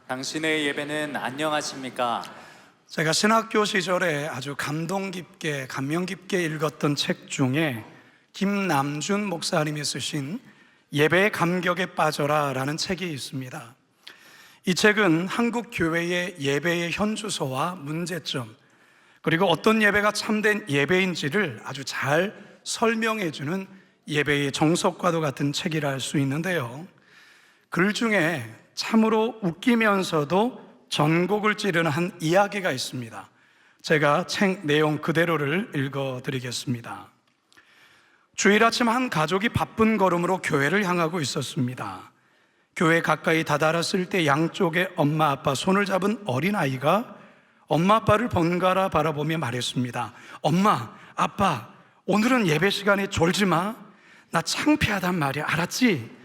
당신의 예배는 안녕하십니까? 제가 신학교 시절에 아주 감명 깊게 읽었던 책 중에 김남준 목사님이 쓰신 예배의 감격에 빠져라 라는 책이 있습니다. 이 책은 한국 교회의 예배의 현주소와 문제점, 그리고 어떤 예배가 참된 예배인지를 아주 잘 설명해주는 예배의 정석과도 같은 책이라 할 수 있는데요, 글 중에 참으로 웃기면서도 전곡을 찌르는 한 이야기가 있습니다. 제가 책 내용 그대로를 읽어드리겠습니다. 주일 아침 한 가족이 바쁜 걸음으로 교회를 향하고 있었습니다. 교회 가까이 다다랐을 때 양쪽에 엄마 아빠 손을 잡은 어린아이가 엄마 아빠를 번갈아 바라보며 말했습니다. 엄마, 아빠, 오늘은 예배 시간에 졸지 마. 나 창피하단 말이야, 알았지?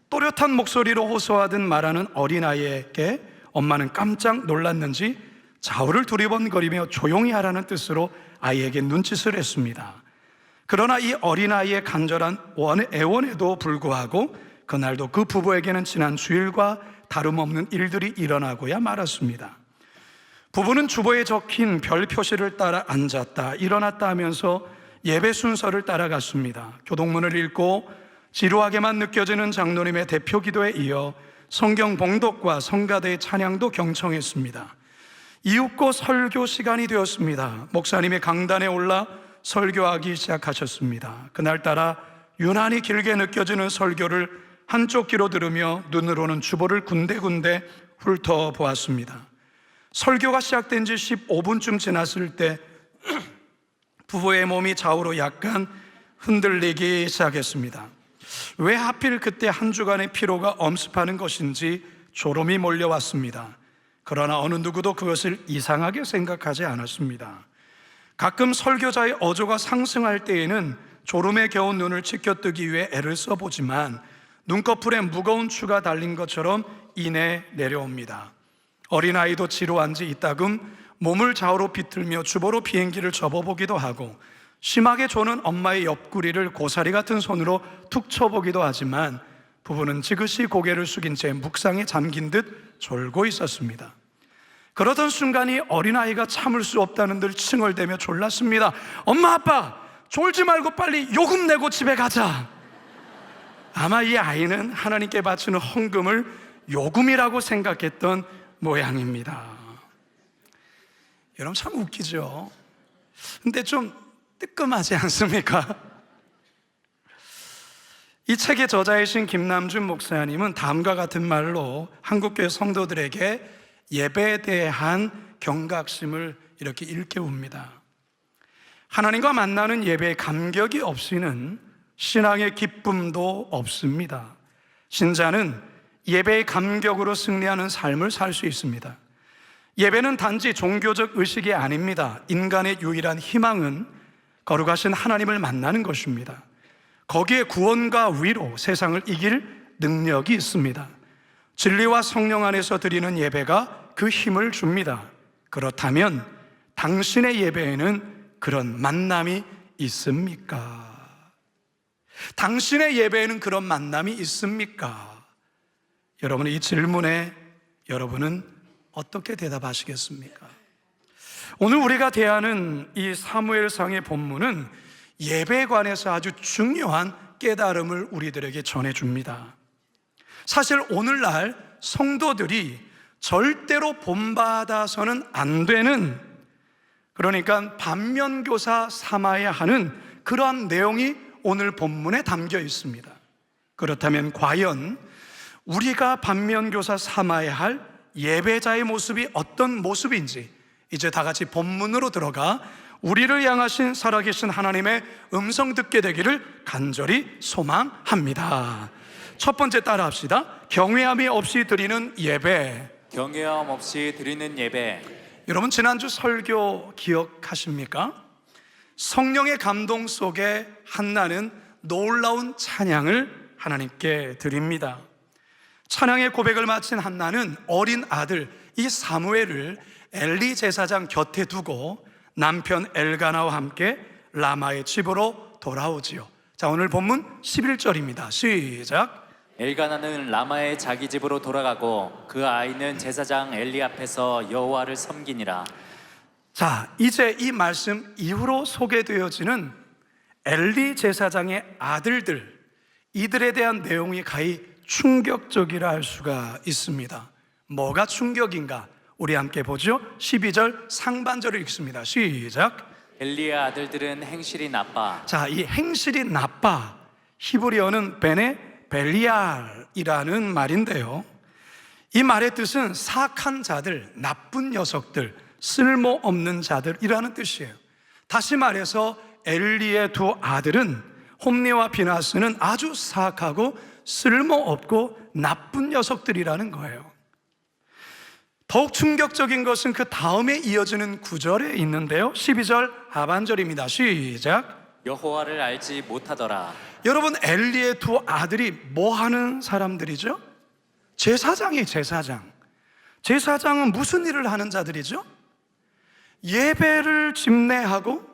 또렷한 목소리로 호소하듯 말하는 어린아이에게 엄마는 깜짝 놀랐는지 좌우를 두리번거리며 조용히 하라는 뜻으로 아이에게 눈짓을 했습니다. 그러나 이 어린아이의 간절한 애원에도 불구하고 그날도 그 부부에게는 지난 주일과 다름없는 일들이 일어나고야 말았습니다. 부부는 주보에 적힌 별 표시를 따라 앉았다 일어났다 하면서 예배 순서를 따라갔습니다. 교동문을 읽고 지루하게만 느껴지는 장로님의 대표 기도에 이어 성경 봉독과 성가대의 찬양도 경청했습니다. 이윽고 설교 시간이 되었습니다. 목사님이 강단에 올라 설교하기 시작하셨습니다. 그날따라 유난히 길게 느껴지는 설교를 한쪽 귀로 들으며 눈으로는 주보를 군데군데 훑어보았습니다. 설교가 시작된 지 15분쯤 지났을 때 부부의 몸이 좌우로 약간 흔들리기 시작했습니다. 왜 하필 그때 한 주간의 피로가 엄습하는 것인지 졸음이 몰려왔습니다. 그러나 어느 누구도 그것을 이상하게 생각하지 않았습니다. 가끔 설교자의 어조가 상승할 때에는 졸음에 겨운 눈을 치켜뜨기 위해 애를 써보지만 눈꺼풀에 무거운 추가 달린 것처럼 이내 내려옵니다. 어린아이도 지루한 지 이따금 몸을 좌우로 비틀며 주보로 비행기를 접어보기도 하고 심하게 조는 엄마의 옆구리를 고사리 같은 손으로 툭 쳐보기도 하지만 부부는 지그시 고개를 숙인 채 묵상에 잠긴 듯 졸고 있었습니다. 그러던 순간이 어린아이가 참을 수 없다는 듯 칭얼대며 졸랐습니다. 엄마, 아빠, 졸지 말고 빨리 요금 내고 집에 가자. 아마 이 아이는 하나님께 바치는 헌금을 요금이라고 생각했던 모양입니다. 여러분 참 웃기죠? 근데 좀 뜨끔하지 않습니까? 이 책의 저자이신 김남준 목사님은 다음과 같은 말로 한국교회 성도들에게 예배에 대한 경각심을 이렇게 일깨웁니다. 하나님과 만나는 예배의 감격이 없이는 신앙의 기쁨도 없습니다. 신자는 예배의 감격으로 승리하는 삶을 살 수 있습니다. 예배는 단지 종교적 의식이 아닙니다. 인간의 유일한 희망은 거룩하신 하나님을 만나는 것입니다. 거기에 구원과 위로, 세상을 이길 능력이 있습니다. 진리와 성령 안에서 드리는 예배가 그 힘을 줍니다. 그렇다면 당신의 예배에는 그런 만남이 있습니까? 당신의 예배에는 그런 만남이 있습니까? 여러분의 이 질문에 여러분은 어떻게 대답하시겠습니까? 오늘 우리가 대하는 이 사무엘상의 본문은 예배에 관해서 아주 중요한 깨달음을 우리들에게 전해줍니다. 사실 오늘날 성도들이 절대로 본받아서는 안 되는, 그러니까 반면교사 삼아야 하는 그러한 내용이 오늘 본문에 담겨 있습니다. 그렇다면 과연 우리가 반면교사 삼아야 할 예배자의 모습이 어떤 모습인지 이제 다 같이 본문으로 들어가 우리를 향하신 살아계신 하나님의 음성 듣게 되기를 간절히 소망합니다. 첫 번째 따라 합시다. 경외함이 없이 드리는 예배. 경외함 없이 드리는 예배. 여러분 지난주 설교 기억하십니까? 성령의 감동 속에 한나는 놀라운 찬양을 하나님께 드립니다. 찬양의 고백을 마친 한나는 어린 아들 이 사무엘을 엘리 제사장 곁에 두고 남편 엘가나와 함께 라마의 집으로 돌아오지요. 자, 오늘 본문 11절입니다. 시작. 엘가나는 라마의 자기 집으로 돌아가고 그 아이는 제사장 엘리 앞에서 여호와를 섬기니라. 자, 이제 이 말씀 이후로 소개되어지는 엘리 제사장의 아들들, 이들에 대한 내용이 가히 충격적이라 할 수가 있습니다. 뭐가 충격인가? 우리 함께 보죠. 12절 상반절을 읽습니다. 시작. 엘리의 아들들은 행실이 나빠. 자, 이 행실이 나빠, 히브리어는 베네 벨리알이라는 말인데요, 이 말의 뜻은 사악한 자들, 나쁜 녀석들, 쓸모없는 자들이라는 뜻이에요. 다시 말해서 엘리의 두 아들은, 홈리와 비나스는 아주 사악하고 쓸모없고 나쁜 녀석들이라는 거예요. 더욱 충격적인 것은 그 다음에 이어지는 구절에 있는데요, 12절 하반절입니다. 시작. 여호와를 알지 못하더라. 여러분, 엘리의 두 아들이 뭐 하는 사람들이죠? 제사장이에요. 제사장은 무슨 일을 하는 자들이죠? 예배를 집례하고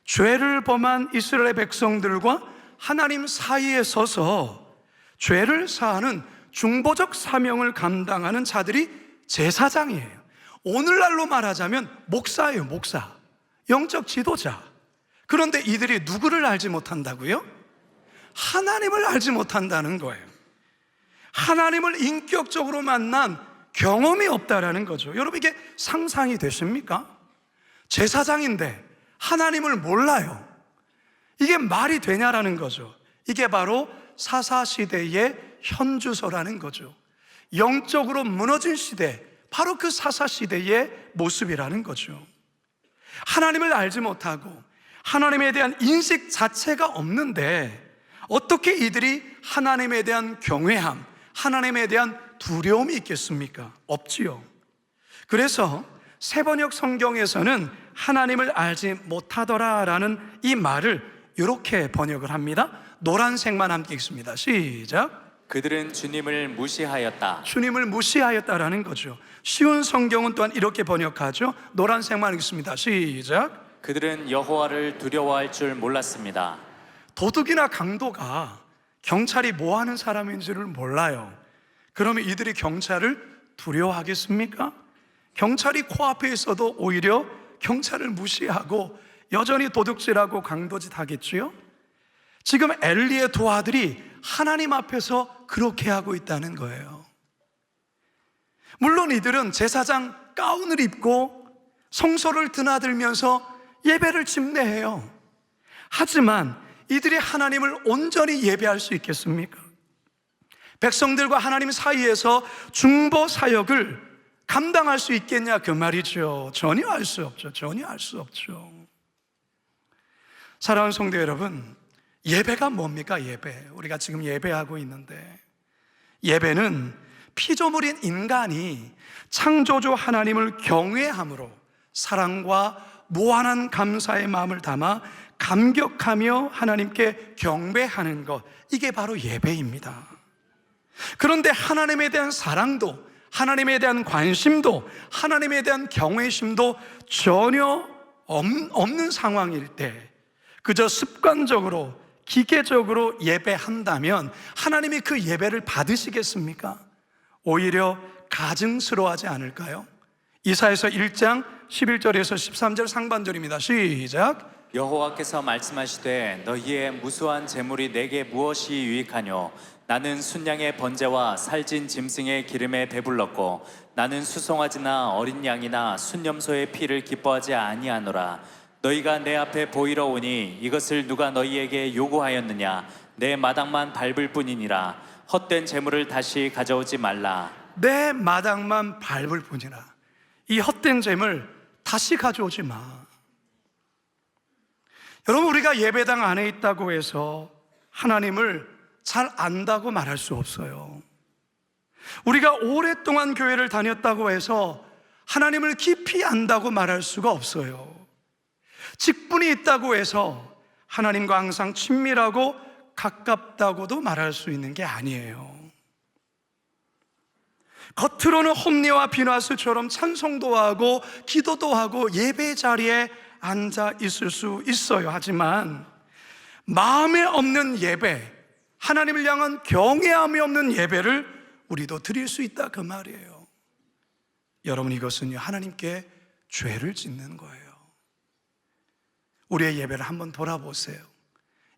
죄를 범한 이스라엘 백성들과 하나님 사이에 서서 죄를 사하는 중보적 사명을 감당하는 자들이 제사장이에요. 오늘날로 말하자면 목사예요. 목사, 영적 지도자. 그런데 이들이 누구를 알지 못한다고요? 하나님을 알지 못한다는 거예요. 하나님을 인격적으로 만난 경험이 없다라는 거죠. 여러분, 이게 상상이 되십니까? 제사장인데 하나님을 몰라요. 이게 말이 되냐라는 거죠. 이게 바로 사사시대의 현주소라는 거죠. 영적으로 무너진 시대, 바로 그 사사시대의 모습이라는 거죠. 하나님을 알지 못하고 하나님에 대한 인식 자체가 없는데 어떻게 이들이 하나님에 대한 경외함, 하나님에 대한 두려움이 있겠습니까? 없지요. 그래서 세번역 성경에서는 하나님을 알지 못하더라라는 이 말을 이렇게 번역을 합니다. 노란색만 함께 읽습니다. 시작. 그들은 주님을 무시하였다. 주님을 무시하였다라는 거죠. 쉬운 성경은 또한 이렇게 번역하죠. 노란색만 읽습니다. 시작. 그들은 여호와를 두려워할 줄 몰랐습니다. 도둑이나 강도가 경찰이 뭐 하는 사람인지를 몰라요. 그러면 이들이 경찰을 두려워하겠습니까? 경찰이 코앞에 있어도 오히려 경찰을 무시하고 여전히 도둑질하고 강도짓 하겠지요? 지금 엘리의 두 아들이 하나님 앞에서 그렇게 하고 있다는 거예요. 물론 이들은 제사장 가운을 입고 성소를 드나들면서 예배를 집례해요. 하지만 이들이 하나님을 온전히 예배할 수 있겠습니까? 백성들과 하나님 사이에서 중보 사역을 감당할 수 있겠냐, 그 말이죠. 전혀 알 수 없죠. 전혀 알 수 없죠. 사랑하는 성도 여러분, 예배가 뭡니까? 예배. 우리가 지금 예배하고 있는데, 예배는 피조물인 인간이 창조주 하나님을 경외함으로 사랑과 무한한 감사의 마음을 담아 감격하며 하나님께 경배하는 것, 이게 바로 예배입니다. 그런데 하나님에 대한 사랑도, 하나님에 대한 관심도, 하나님에 대한 경외심도 전혀 없는 상황일 때 그저 습관적으로 기계적으로 예배한다면 하나님이 그 예배를 받으시겠습니까? 오히려 가증스러워하지 않을까요? 이사야서 1장 11절에서 13절 상반절입니다. 시작. 여호와께서 말씀하시되 너희의 무수한 재물이 내게 무엇이 유익하뇨? 나는 순양의 번제와 살찐 짐승의 기름에 배불렀고 나는 수송아지나 어린 양이나 순염소의 피를 기뻐하지 아니하노라. 너희가 내 앞에 보이러 오니 이것을 누가 너희에게 요구하였느냐? 내 마당만 밟을 뿐이니라. 헛된 재물을 다시 가져오지 말라. 내 마당만 밟을 뿐이라. 이 헛된 재물 다시 가져오지 마. 여러분, 우리가 예배당 안에 있다고 해서 하나님을 잘 안다고 말할 수 없어요. 우리가 오랫동안 교회를 다녔다고 해서 하나님을 깊이 안다고 말할 수가 없어요. 직분이 있다고 해서 하나님과 항상 친밀하고 가깝다고도 말할 수 있는 게 아니에요. 겉으로는 홈리와 비나스처럼 찬송도 하고 기도도 하고 예배 자리에 앉아 있을 수 있어요. 하지만 마음에 없는 예배, 하나님을 향한 경외함이 없는 예배를 우리도 드릴 수 있다 그 말이에요. 여러분, 이것은요 하나님께 죄를 짓는 거예요. 우리의 예배를 한번 돌아보세요.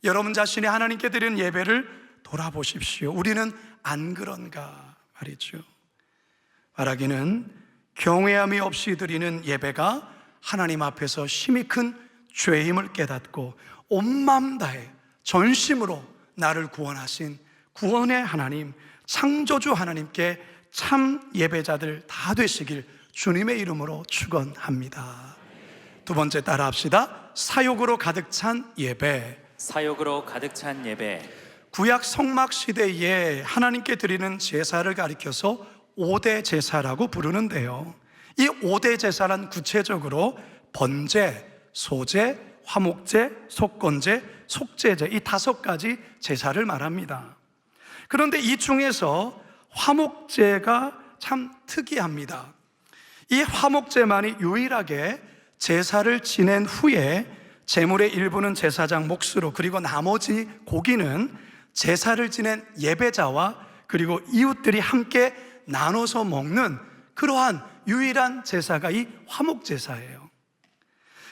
여러분 자신이 하나님께 드리는 예배를 돌아보십시오. 우리는 안 그런가 말이죠. 말하기는 경외함이 없이 드리는 예배가 하나님 앞에서 심히 큰 죄임을 깨닫고 온 마음 다해 전심으로 나를 구원하신 구원의 하나님, 창조주 하나님께 참 예배자들 다 되시길 주님의 이름으로 축원합니다. 두 번째 따라 합시다. 사욕으로 가득 찬 예배. 사욕으로 가득 찬 예배. 구약 성막 시대에 하나님께 드리는 제사를 가리켜서 5대 제사라고 부르는데요, 이 5대 제사란 구체적으로 번제, 소제, 화목제, 속건제, 속제제, 이 5가지 제사를 말합니다. 그런데 이 중에서 화목제가 참 특이합니다. 이 화목제만이 유일하게 제사를 지낸 후에 제물의 일부는 제사장 몫으로, 그리고 나머지 고기는 제사를 지낸 예배자와 그리고 이웃들이 함께 나눠서 먹는 그러한 유일한 제사가 이 화목제사예요.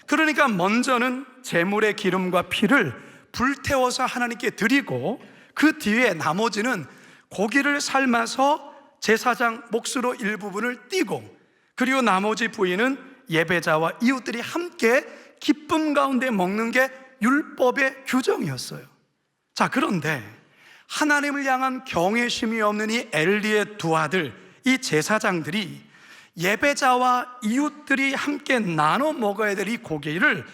그러니까 먼저는 제물의 기름과 피를 불태워서 하나님께 드리고, 그 뒤에 나머지는 고기를 삶아서 제사장 몫으로 일부분을 띄고, 그리고 나머지 부위는 예배자와 이웃들이 함께 기쁨 가운데 먹는 게 율법의 규정이었어요. 자, 그런데 하나님을 향한 경외심이 없는 이 엘리의 두 아들, 이 제사장들이 예배자와 이웃들이 함께 나눠 먹어야 될 이 고기를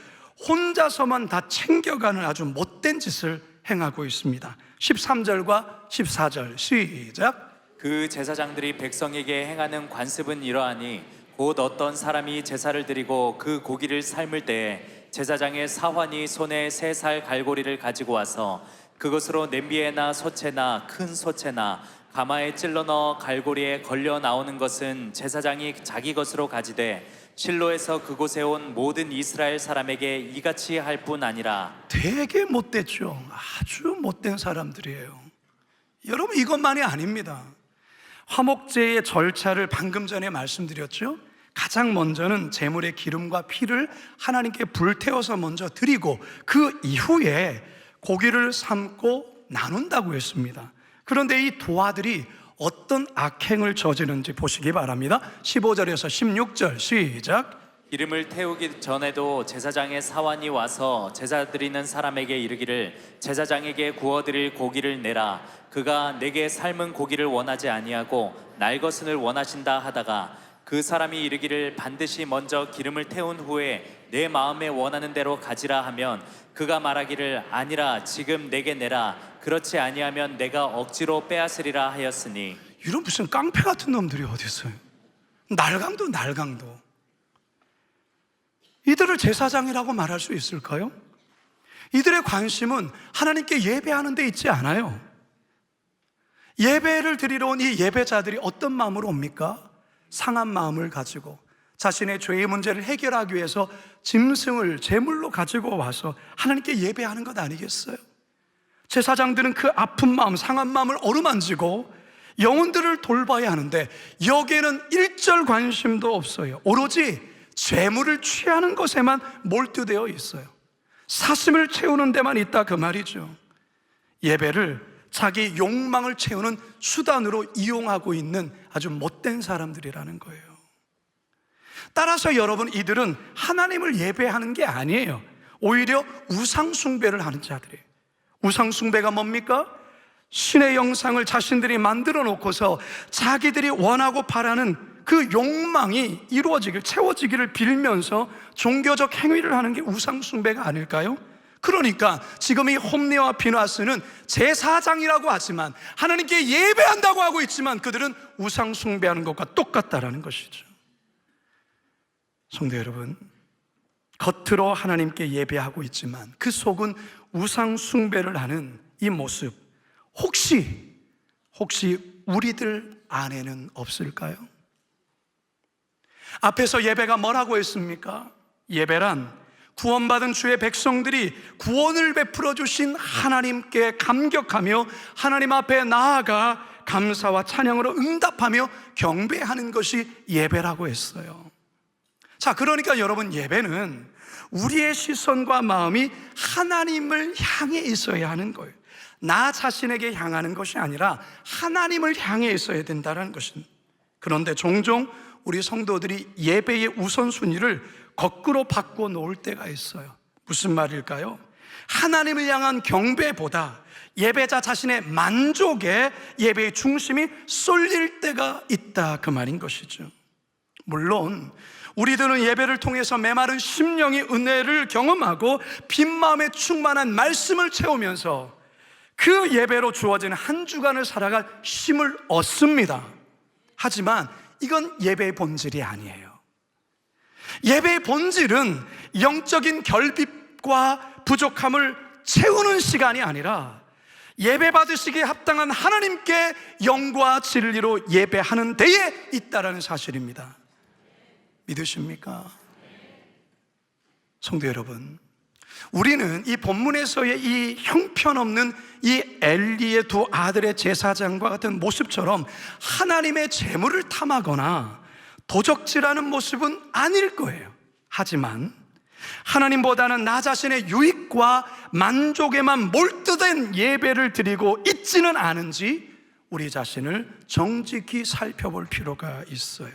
혼자서만 다 챙겨가는 아주 못된 짓을 행하고 있습니다. 13절과 14절 시작. 그 제사장들이 백성에게 행하는 관습은 이러하니 곧 어떤 사람이 제사를 드리고 그 고기를 삶을 때에 제사장의 사환이 손에 3살 갈고리를 가지고 와서 그것으로 냄비에나 소채나 큰 소채나 가마에 찔러 넣어 갈고리에 걸려 나오는 것은 제사장이 자기 것으로 가지되 실로에서 그곳에 온 모든 이스라엘 사람에게 이같이 할 뿐 아니라. 되게 못됐죠. 아주 못된 사람들이에요. 여러분, 이것만이 아닙니다. 화목제의 절차를 방금 전에 말씀드렸죠. 가장 먼저는 제물의 기름과 피를 하나님께 불태워서 먼저 드리고, 그 이후에 고기를 삶고 나눈다고 했습니다. 그런데 이 두 아들이 어떤 악행을 저지르는지 보시기 바랍니다. 15절에서 16절 시작. 기름을 태우기 전에도 제사장의 사환이 와서 제사 드리는 사람에게 이르기를 제사장에게 구워드릴 고기를 내라. 그가 내게 삶은 고기를 원하지 아니하고 날 것을 원하신다 하다가 그 사람이 이르기를 반드시 먼저 기름을 태운 후에 내 마음에 원하는 대로 가지라 하면 그가 말하기를 아니라 지금 내게 내라. 그렇지 아니하면 내가 억지로 빼앗으리라 하였으니. 이런 무슨 깡패 같은 놈들이 어디 있어요? 날강도. 이들을 제사장이라고 말할 수 있을까요? 이들의 관심은 하나님께 예배하는 데 있지 않아요. 예배를 드리러 온 이 예배자들이 어떤 마음으로 옵니까? 상한 마음을 가지고 자신의 죄의 문제를 해결하기 위해서 짐승을 제물로 가지고 와서 하나님께 예배하는 것 아니겠어요? 제사장들은 그 아픈 마음, 상한 마음을 어루만지고 영혼들을 돌봐야 하는데 여기에는 일절 관심도 없어요. 오로지 재물을 취하는 것에만 몰두되어 있어요. 사심을 채우는 데만 있다 그 말이죠. 예배를 자기 욕망을 채우는 수단으로 이용하고 있는 아주 못된 사람들이라는 거예요. 따라서 여러분, 이들은 하나님을 예배하는 게 아니에요. 오히려 우상 숭배를 하는 자들이에요. 우상 숭배가 뭡니까? 신의 형상을 자신들이 만들어 놓고서 자기들이 원하고 바라는 그 욕망이 이루어지길, 채워지기를 빌면서 종교적 행위를 하는 게 우상 숭배가 아닐까요? 그러니까 지금 이 홈리와 비나스는 제사장이라고 하지만 하나님께 예배한다고 하고 있지만 그들은 우상 숭배하는 것과 똑같다라는 것이죠. 성도 여러분, 겉으로 하나님께 예배하고 있지만 그 속은 우상 숭배를 하는 이 모습, 혹시 우리들 안에는 없을까요? 앞에서 예배가 뭐라고 했습니까? 예배란 구원받은 주의 백성들이 구원을 베풀어 주신 하나님께 감격하며 하나님 앞에 나아가 감사와 찬양으로 응답하며 경배하는 것이 예배라고 했어요. 자, 그러니까 여러분, 예배는 우리의 시선과 마음이 하나님을 향해 있어야 하는 거예요. 나 자신에게 향하는 것이 아니라 하나님을 향해 있어야 된다는 것은. 그런데 종종 우리 성도들이 예배의 우선순위를 거꾸로 바꿔 놓을 때가 있어요. 무슨 말일까요? 하나님을 향한 경배보다 예배자 자신의 만족에 예배의 중심이 쏠릴 때가 있다, 그 말인 것이죠. 물론 우리들은 예배를 통해서 메마른 심령이 은혜를 경험하고 빈 마음에 충만한 말씀을 채우면서 그 예배로 주어지는 한 주간을 살아갈 힘을 얻습니다. 하지만 이건 예배의 본질이 아니에요. 예배의 본질은 영적인 결핍과 부족함을 채우는 시간이 아니라 예배 받으시기에 합당한 하나님께 영과 진리로 예배하는 데에 있다라는 사실입니다. 믿으십니까? 성도 여러분, 우리는 이 본문에서의 이 형편없는 이 엘리의 두 아들의 제사장과 같은 모습처럼 하나님의 재물을 탐하거나 도적질하는 모습은 아닐 거예요. 하지만 하나님보다는 나 자신의 유익과 만족에만 몰두된 예배를 드리고 있지는 않은지 우리 자신을 정직히 살펴볼 필요가 있어요.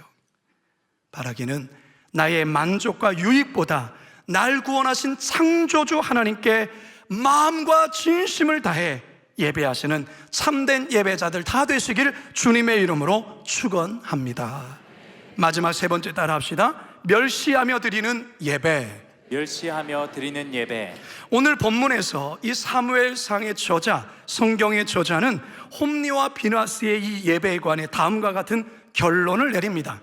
바라기는 나의 만족과 유익보다 날 구원하신 창조주 하나님께 마음과 진심을 다해 예배하시는 참된 예배자들 다 되시길 주님의 이름으로 축원합니다. 마지막 세 번째 따라 합시다. 멸시하며 드리는 예배. 멸시하며 드리는 예배. 오늘 본문에서 이 사무엘상의 저자, 성경의 저자는 홈리와 비나스의 이 예배에 관해 다음과 같은 결론을 내립니다.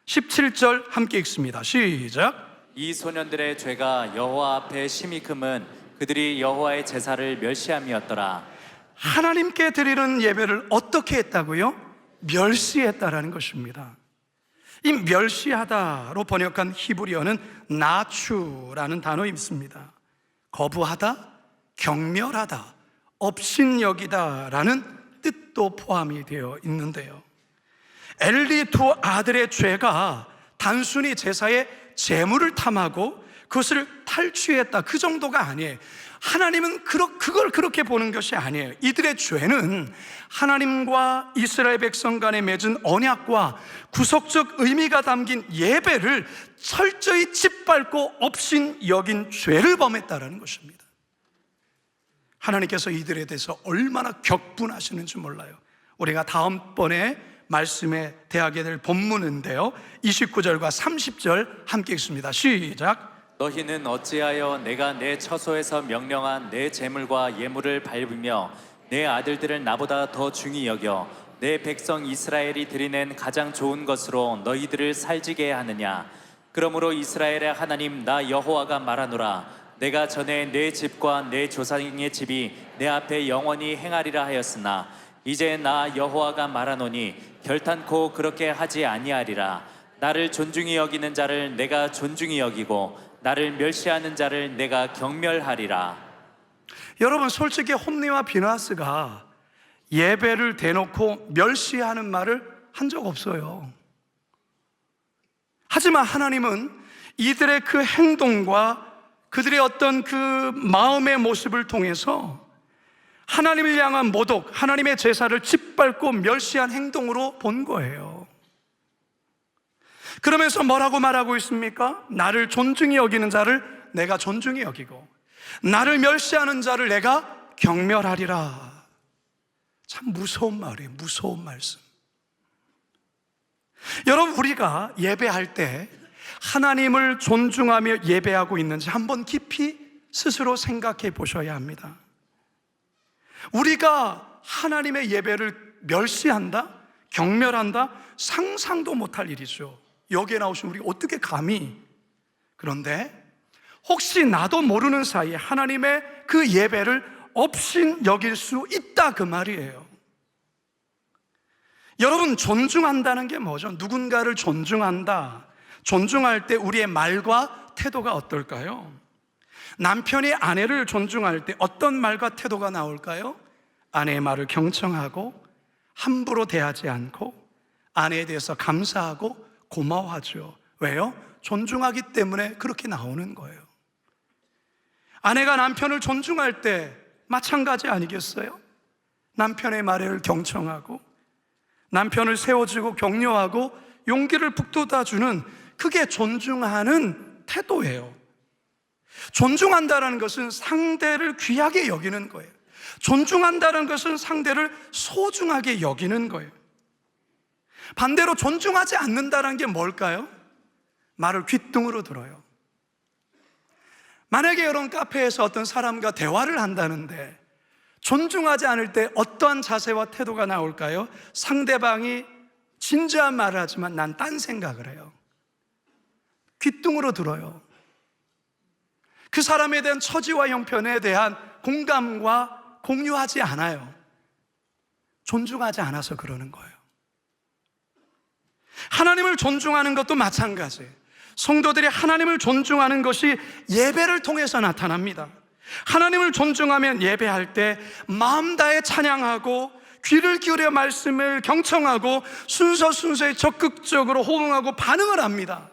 17절 함께 읽습니다. 시작. 이 소년들의 죄가 여호와 앞에 심히 금은 그들이 여호와의 제사를 멸시함이었더라. 하나님께 드리는 예배를 어떻게 했다고요? 멸시했다라는 것입니다. 이 멸시하다로 번역한 히브리어는 나추라는 단어입니다. 거부하다, 경멸하다, 업신여기다라는 뜻도 포함이 되어 있는데요. 엘리 두 아들의 죄가 단순히 제사의 재물을 탐하고 그것을 탈취했다, 그 정도가 아니에요. 하나님은 그걸 그렇게 보는 것이 아니에요. 이들의 죄는 하나님과 이스라엘 백성 간에 맺은 언약과 구속적 의미가 담긴 예배를 철저히 짓밟고 업신 여긴 죄를 범했다는 것입니다. 하나님께서 이들에 대해서 얼마나 격분하시는지 몰라요. 우리가 다음번에 말씀에 대하게 될 본문인데요, 29절과 30절 함께 읽습니다. 시작. 너희는 어찌하여 내가 내 처소에서 명령한 내 재물과 예물을 밟으며 내 아들들을 나보다 더 중히 여겨 내 백성 이스라엘이 드리는 가장 좋은 것으로 너희들을 살지게 하느냐. 그러므로 이스라엘의 하나님 나 여호와가 말하노라. 내가 전에 내 집과 내 조상의 집이 내 앞에 영원히 행하리라 하였으나 이제 나 여호와가 말하노니 결탄코 그렇게 하지 아니하리라. 나를 존중히 여기는 자를 내가 존중히 여기고 나를 멸시하는 자를 내가 경멸하리라. 여러분, 솔직히 홈리와 비나스가 예배를 대놓고 멸시하는 말을 한 적 없어요. 하지만 하나님은 이들의 그 행동과 그들의 어떤 그 마음의 모습을 통해서 하나님을 향한 모독, 하나님의 제사를 짓밟고 멸시한 행동으로 본 거예요. 그러면서 뭐라고 말하고 있습니까? 나를 존중히 여기는 자를 내가 존중히 여기고 나를 멸시하는 자를 내가 경멸하리라. 참 무서운 말이에요. 무서운 말씀. 여러분, 우리가 예배할 때 하나님을 존중하며 예배하고 있는지 한번 깊이 스스로 생각해 보셔야 합니다. 우리가 하나님의 예배를 멸시한다? 경멸한다? 상상도 못할 일이죠. 여기에 나오신 우리 어떻게 감히. 그런데 혹시 나도 모르는 사이에 하나님의 그 예배를 업신 여길 수 있다, 그 말이에요. 여러분, 존중한다는 게 뭐죠? 누군가를 존중한다. 존중할 때 우리의 말과 태도가 어떨까요? 남편이 아내를 존중할 때 어떤 말과 태도가 나올까요? 아내의 말을 경청하고 함부로 대하지 않고 아내에 대해서 감사하고 고마워하죠. 왜요? 존중하기 때문에 그렇게 나오는 거예요. 아내가 남편을 존중할 때 마찬가지 아니겠어요? 남편의 말을 경청하고 남편을 세워주고 격려하고 용기를 북돋아주는, 그게 존중하는 태도예요. 존중한다는 것은 상대를 귀하게 여기는 거예요. 존중한다는 것은 상대를 소중하게 여기는 거예요. 반대로 존중하지 않는다는 게 뭘까요? 말을 귓등으로 들어요. 만약에 여러분 카페에서 어떤 사람과 대화를 한다는데 존중하지 않을 때 어떠한 자세와 태도가 나올까요? 상대방이 진지한 말을 하지만 난 딴 생각을 해요. 귓등으로 들어요. 그 사람에 대한 처지와 형편에 대한 공감과 공유하지 않아요. 존중하지 않아서 그러는 거예요. 하나님을 존중하는 것도 마찬가지예요. 성도들이 하나님을 존중하는 것이 예배를 통해서 나타납니다. 하나님을 존중하면 예배할 때 마음 다해 찬양하고 귀를 기울여 말씀을 경청하고 순서에 적극적으로 호응하고 반응을 합니다.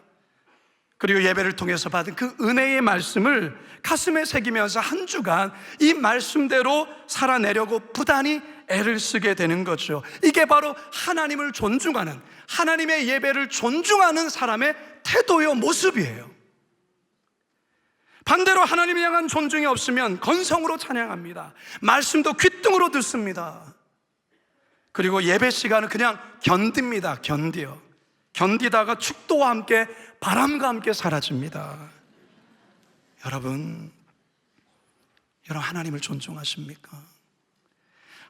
그리고 예배를 통해서 받은 그 은혜의 말씀을 가슴에 새기면서 한 주간 이 말씀대로 살아내려고 부단히 애를 쓰게 되는 거죠. 이게 바로 하나님을 존중하는, 하나님의 예배를 존중하는 사람의 태도요, 모습이에요. 반대로 하나님을 향한 존중이 없으면 건성으로 찬양합니다. 말씀도 귓등으로 듣습니다. 그리고 예배 시간은 그냥 견딥니다. 견디다가 축도와 함께 바람과 함께 사라집니다. 여러분 하나님을 존중하십니까?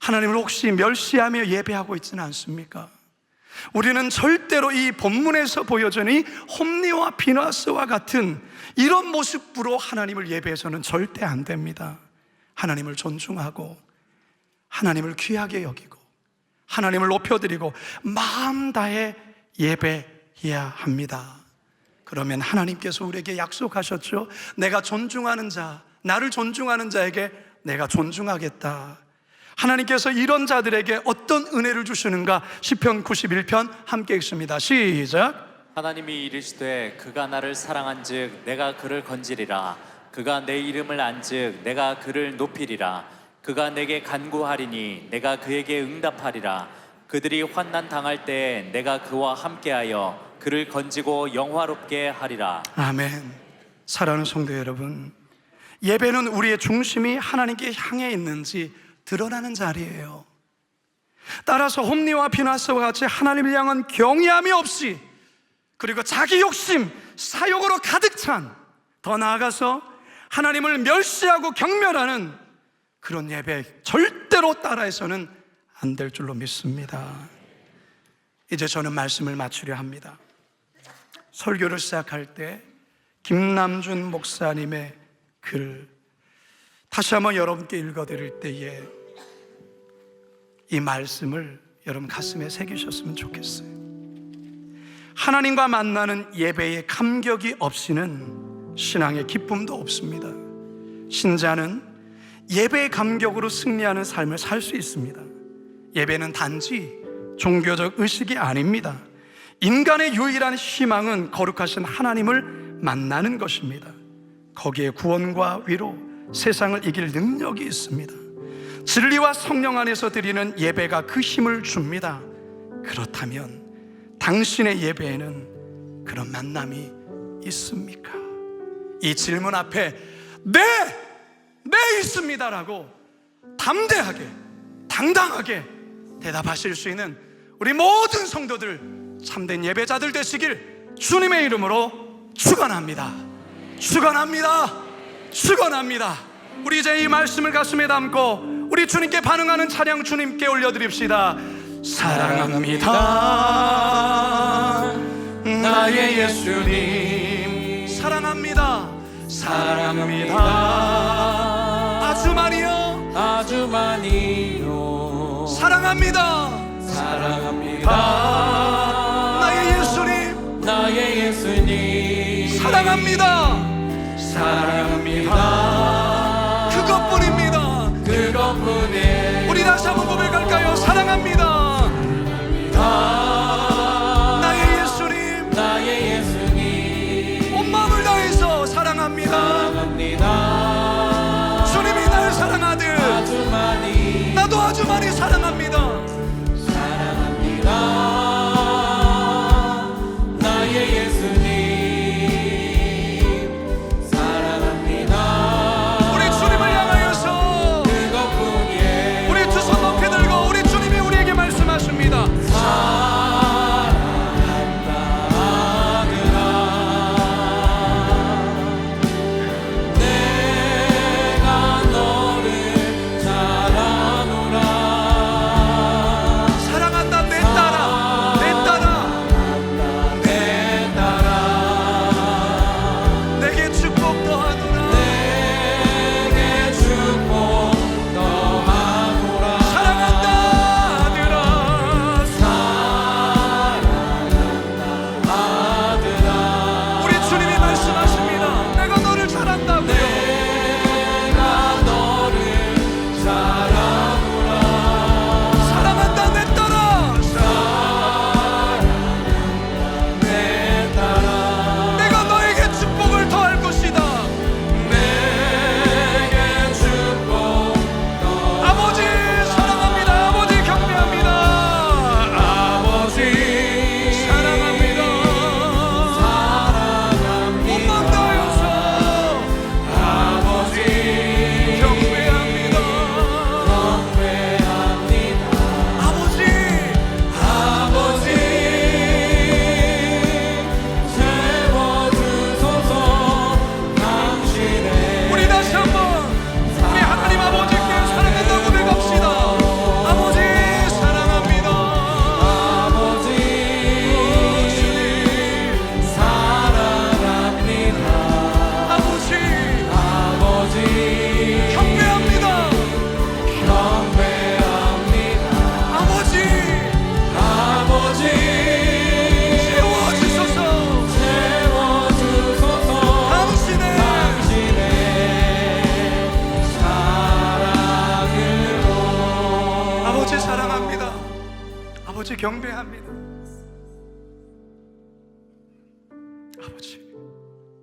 하나님을 혹시 멸시하며 예배하고 있지는 않습니까? 우리는 절대로 이 본문에서 보여주는 이 홈리와 비나스와 같은 이런 모습으로 하나님을 예배해서는 절대 안 됩니다. 하나님을 존중하고 하나님을 귀하게 여기고 하나님을 높여드리고 마음 다해 예배해야 합니다. 그러면 하나님께서 우리에게 약속하셨죠. 내가 존중하는 자, 나를 존중하는 자에게 내가 존중하겠다. 하나님께서 이런 자들에게 어떤 은혜를 주시는가? 시편 91편 함께 읽습니다. 시작. 하나님이 이르시되 그가 나를 사랑한즉 내가 그를 건지리라. 그가 내 이름을 안즉 내가 그를 높이리라. 그가 내게 간구하리니 내가 그에게 응답하리라. 그들이 환난 당할 때에 내가 그와 함께하여 그를 건지고 영화롭게 하리라. 아멘. 사랑하는 성도 여러분, 예배는 우리의 중심이 하나님께 향해 있는지 드러나는 자리예요. 따라서 홈리와 비나스와 같이 하나님을 향한 경외함이 없이, 그리고 자기 욕심, 사욕으로 가득 찬, 더 나아가서 하나님을 멸시하고 경멸하는 그런 예배 절대로 따라해서는 안 될 줄로 믿습니다. 이제 저는 말씀을 마치려 합니다. 설교를 시작할 때 김남준 목사님의 글 다시 한번 여러분께 읽어드릴 때에 이 말씀을 여러분 가슴에 새기셨으면 좋겠어요. 하나님과 만나는 예배의 감격이 없이는 신앙의 기쁨도 없습니다. 신자는 예배의 감격으로 승리하는 삶을 살 수 있습니다. 예배는 단지 종교적 의식이 아닙니다. 인간의 유일한 희망은 거룩하신 하나님을 만나는 것입니다. 거기에 구원과 위로, 세상을 이길 능력이 있습니다. 진리와 성령 안에서 드리는 예배가 그 힘을 줍니다. 그렇다면 당신의 예배에는 그런 만남이 있습니까? 이 질문 앞에 네 있습니다라고 담대하게, 당당하게 대답하실 수 있는 우리 모든 성도들, 참된 예배자들 되시길 주님의 이름으로 축원합니다. 축원합니다. 우리 이제 이 말씀을 가슴에 담고 우리 주님께 반응하는 찬양 주님께 올려드립시다. 사랑합니다 나의 예수님, 사랑합니다 아주 많이요 사랑합니다 나의 예수님 사랑합니다 사랑합니다. 그것뿐입니다. 그것뿐이에요. 우리 다시 한번 고백할까요? 사랑합니다. 나의 예수님, 나의 예수님, 온 마음을 다해서 사랑합니다. 사랑합니다. 주님이 날 사랑하듯 아주 많이 나도 아주 많이 사랑합니다. 사랑합니다. 나의 예수님, 사랑합니다. 우리 주님을 향하여서 그것뿐이에요. 우리 두 손 높이 들고 우리 주님이 우리에게 말씀하십니다. 사랑한다 내 딸아, 내 딸아, 내게 축복 더하노라. 사랑한다 아들아. 우리 주님이 말씀하십니다. 내가 너를 사랑한다고요. 사랑한다 내 딸아. 내가 너에게 축복을 더할 것이다. 아버지 사랑합니다. 아버지 경배합니다. 사랑합니다. 몸만 다여서 경배합니다. 우리 다시 한번 우리 하나님 아버지께 사랑한다고 고백합시다. 아버지 사랑합니다. 아버지 경배합니다. 아버지 채워주소서. 당신의 아버지 사랑합니다. 아버지 경배합니다. 아버지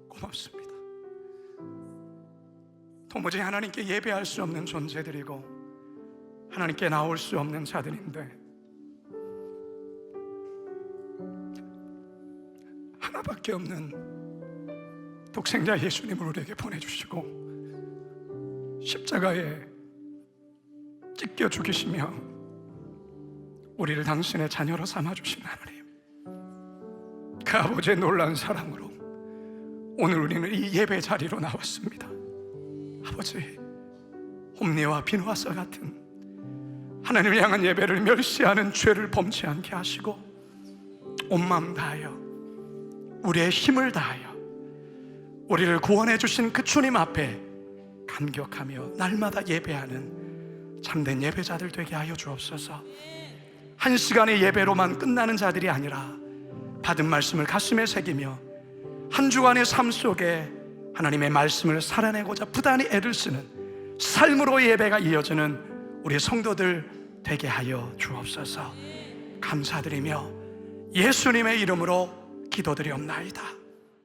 고맙습니다. 도무지 하나님께 예배할 수 없는 존재들이고 하나님께 나올 수 없는 자들인데 하나밖에 없는 독생자 예수님을 우리에게 보내주시고 십자가에 찢겨 죽이시며 우리를 당신의 자녀로 삼아주신 하나님, 그 아버지의 놀라운 사랑으로 오늘 우리는 이 예배 자리로 나왔습니다. 아버지, 홈리와 비누와서 같은 하나님을 향한 예배를 멸시하는 죄를 범치 않게 하시고 온 마음 다하여 우리의 힘을 다하여 우리를 구원해 주신 그 주님 앞에 감격하며 날마다 예배하는 참된 예배자들 되게 하여 주옵소서. 한 시간의 예배로만 끝나는 자들이 아니라 받은 말씀을 가슴에 새기며 한 주간의 삶 속에 하나님의 말씀을 살아내고자 부단히 애를 쓰는 삶으로 예배가 이어지는 우리 성도들 되게 하여 주옵소서. 감사드리며 예수님의 이름으로 기도드리옵나이다.